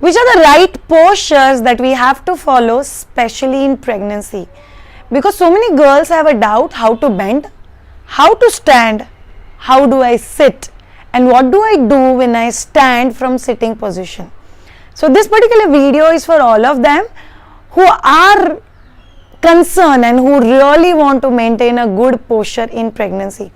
Which are the right postures that we have to follow, especially in pregnancy? Because so many girls have a doubt how to bend, how to stand, how do I sit, and what do I do when I stand from sitting position. So this particular video is for all of them who are concerned and who really want to maintain a good posture in pregnancy.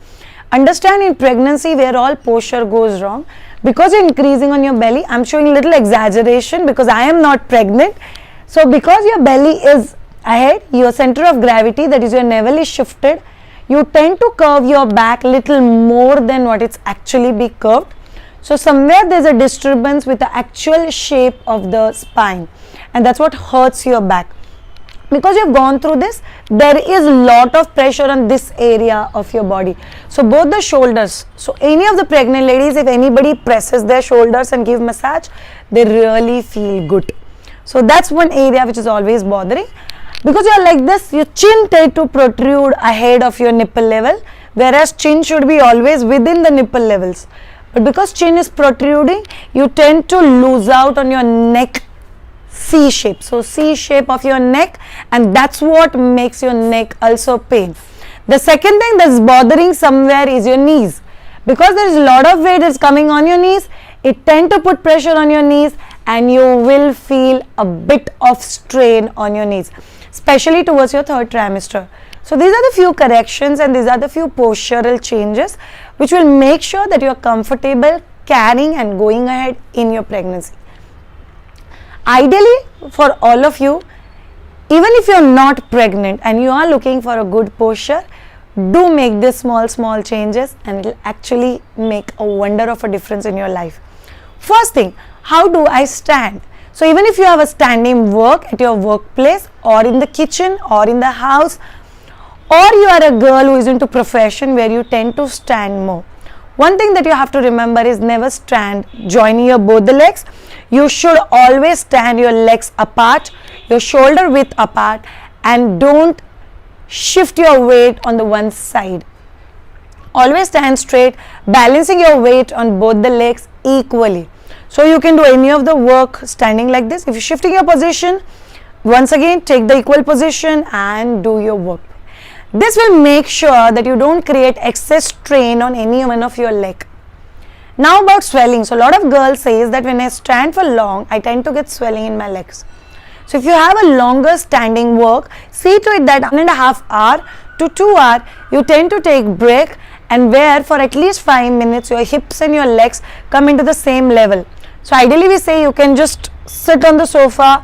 Understand, in pregnancy where all posture goes wrong, because you're increasing on your belly. I'm showing little exaggeration because I am not pregnant. So because your belly is ahead, your center of gravity, that is your navel, is shifted, you tend to curve your back little more than what it's actually be curved. So somewhere there's a disturbance with the actual shape of the spine, and that's what hurts your back. Because you've gone through this, there is a lot of pressure on this area of your body. So both the shoulders, so any of the pregnant ladies, if anybody presses their shoulders and give massage, they really feel good. So that's one area which is always bothering. Because you are like this, your chin tends to protrude ahead of your nipple level, whereas chin should be always within the nipple levels. But because chin is protruding, you tend to lose out on your neck C shape. So C shape of your neck, and that's what makes your neck also pain. The second thing that's bothering somewhere is your knees. Because there is a lot of weight that's coming on your knees, it tend to put pressure on your knees, and you will feel a bit of strain on your knees, especially towards your third trimester. So these are the few corrections and these are the few postural changes which will make sure that you are comfortable carrying and going ahead in your pregnancy. Ideally, for all of you, even if you are not pregnant and you are looking for a good posture, do make these small changes, and it will actually make a wonder of a difference in your life. First thing, how do I stand? So even if you have a standing work at your workplace or in the kitchen or in the house, or you are a girl who is into profession where you tend to stand more, one thing that you have to remember is never stand joining your both the legs. You should always stand your legs apart, your shoulder width apart, and don't shift your weight on the one side. Always stand straight, balancing your weight on both the legs equally. So you can do any of the work standing like this. If you're shifting your position, once again take the equal position and do your work. This will make sure that you don't create excess strain on any one of your leg. Now about swelling. So a lot of girls says that when I stand for long, I tend to get swelling in my legs. So if you have a longer standing work, see to it that 1.5 hour to 2 hour, you tend to take break, and where for at least 5 minutes your hips and your legs come into the same level. So ideally we say you can just sit on the sofa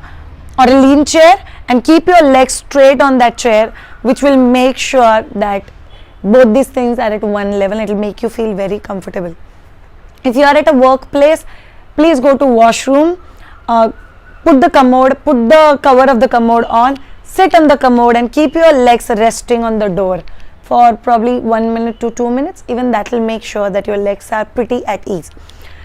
or a lean chair and keep your legs straight on that chair, which will make sure that both these things are at one level. It will make you feel very comfortable. If you are at a workplace, please go to washroom, put the cover of the commode on, sit on the commode and keep your legs resting on the door for probably 1 minute to 2 minutes. Even that will make sure that your legs are pretty at ease.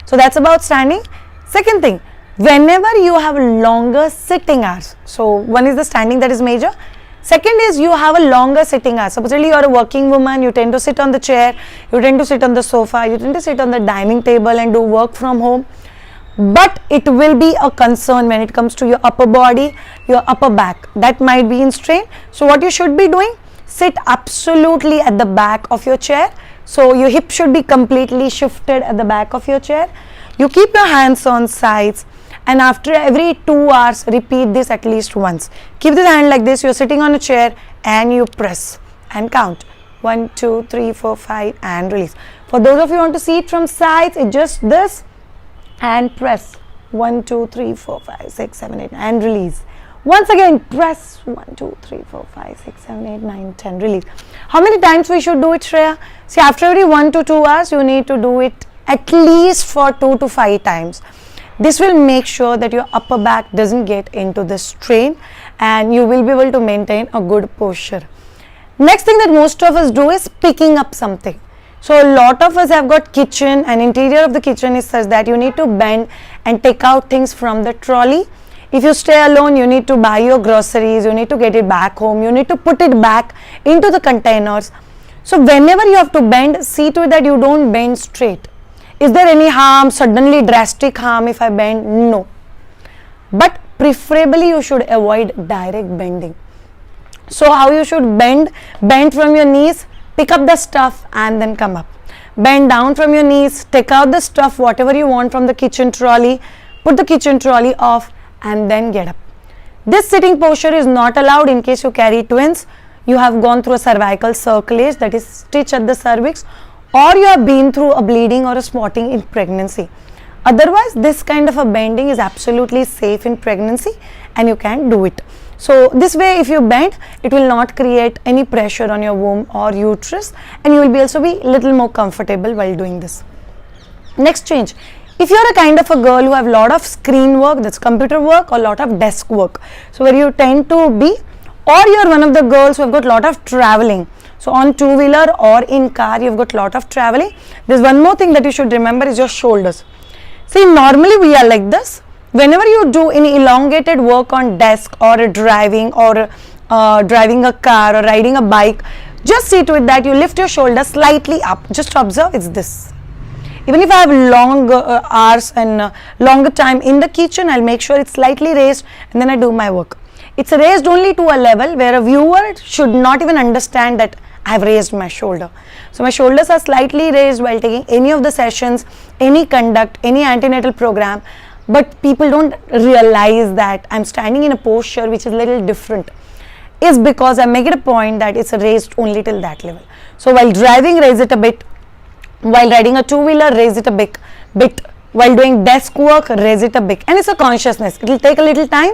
So that's about standing. Second thing, whenever you have longer sitting hours, so one is the standing, that is major. Second is you have a longer sitting hours. Supposedly you are a working woman, you tend to sit on the chair, you tend to sit on the sofa, you tend to sit on the dining table and do work from home. But it will be a concern when it comes to your upper body, your upper back. That might be in strain. So what you should be doing, sit absolutely at the back of your chair. So your hip should be completely shifted at the back of your chair. You keep your hands on sides, and after every 2 hours repeat this at least once. Keep this hand like this, you are sitting on a chair and you press and count 1, 2, 3, 4, 5 and release. For those of you who want to see it from sides, it's just this and press 1, 2, 3, 4, 5, 6, 7, 8 and release. Once again press 1, 2, 3, 4, 5, 6, 7, 8, 9, 10, release. How many times we should do it, Shreya? See, after every 1 to 2 hours you need to do it at least for 2 to 5 times. This will make sure that your upper back doesn't get into the strain and you will be able to maintain a good posture. Next thing that most of us do is picking up something. So a lot of us have got kitchen, and interior of the kitchen is such that you need to bend and take out things from the trolley. If you stay alone, you need to buy your groceries, you need to get it back home, you need to put it back into the containers. So whenever you have to bend, see to it that you don't bend straight. Is there any harm, suddenly drastic harm if I bend? No. but preferably you should avoid direct bending. So how you should bend from your knees, pick up the stuff and then come up. Bend down from your knees, take out the stuff, whatever you want from the kitchen trolley, put the kitchen trolley off and then get up. This sitting posture is not allowed in case you carry twins, you have gone through a cervical circlage, that is stitch at the cervix, or you have been through a bleeding or a spotting in pregnancy. Otherwise, this kind of a bending is absolutely safe in pregnancy and you can do it. So this way, if you bend, it will not create any pressure on your womb or uterus, and you will be also be little more comfortable while doing this. Next change. If you are a kind of a girl who have lot of screen work, that's computer work, or lot of desk work, so where you tend to be, or you are one of the girls who have got lot of traveling, so on two-wheeler or in car you've got lot of traveling, there's one more thing that you should remember is your shoulders. See, normally we are like this. Whenever you do any elongated work on desk or driving or driving a car or riding a bike, just see to it that you lift your shoulders slightly up. Just observe, it's this. Even if I have long hours and longer time in the kitchen, I'll make sure it's slightly raised and then I do my work. It's raised only to a level where a viewer should not even understand that I have raised my shoulder. So my shoulders are slightly raised while taking any of the sessions, any conduct, any antenatal program, but people don't realize that I'm standing in a posture which is a little different. Is because I make it a point that it's raised only till that level. So while driving, raise it a bit. While riding a two-wheeler, raise it a bit. While doing desk work, raise it a bit. And it's a consciousness. It will take a little time,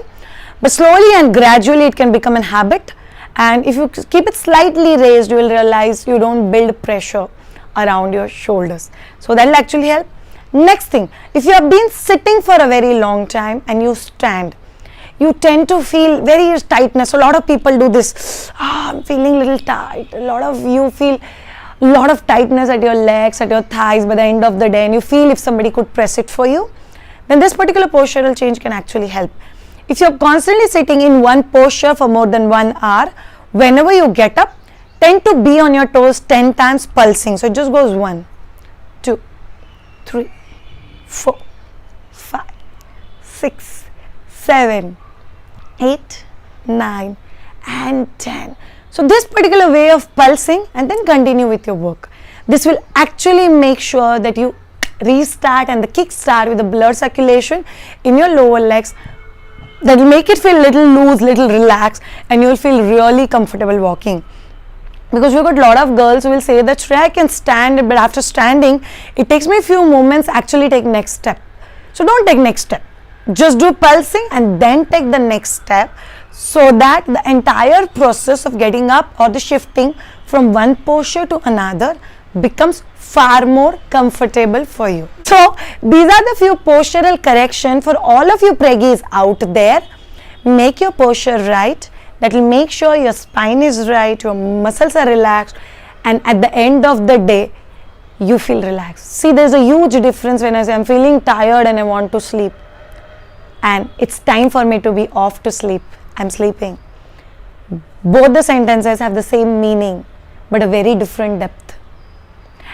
but slowly and gradually it can become a habit. And if you keep it slightly raised, you will realize you don't build pressure around your shoulders. So that will actually help. Next thing, if you have been sitting for a very long time and you stand, you tend to feel very tightness. So a lot of people do this. I'm feeling a little tight. A lot of you feel a lot of tightness at your legs, at your thighs by the end of the day, and you feel if somebody could press it for you, then this particular postural change can actually help. If you're constantly sitting in one posture for more than 1 hour, whenever you get up, tend to be on your toes 10 times pulsing. So it just goes 1, 2, 3, 4, 5, 6, 7, 8, 9 and 10. So this particular way of pulsing and then continue with your work. This will actually make sure that you restart and the kick start with the blood circulation in your lower legs. That will make it feel little loose, little relaxed, and you will feel really comfortable walking. Because we've got a lot of girls who will say that Shreya, I can stand, but after standing, it takes me a few moments actually take next step. So don't take next step. Just do pulsing and then take the next step, so that the entire process of getting up or the shifting from one posture to another becomes far more comfortable for you. So these are the few postural correction for all of you preggies out there. Make your posture right. That will make sure your spine is right, your muscles are relaxed, and at the end of the day you feel relaxed. See, there's a huge difference when I say I'm feeling tired and I want to sleep, and it's time for me to be off to sleep. I'm sleeping. Both the sentences have the same meaning but a very different depth.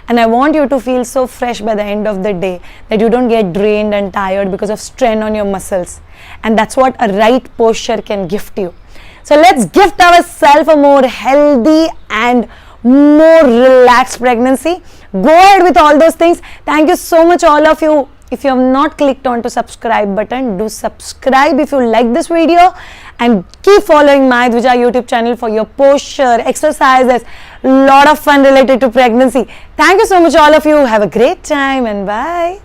And I want you to feel so fresh by the end of the day that you don't get drained and tired because of strain on your muscles. And that's what a right posture can gift you. So let's gift ourselves a more healthy and more relaxed pregnancy. Go ahead with all those things. Thank you so much, all of you. If you have not clicked on to subscribe button, do subscribe if you like this video, and keep following my Dvija YouTube channel for your posture, exercises, lot of fun related to pregnancy. Thank you so much, all of you. Have a great time and bye.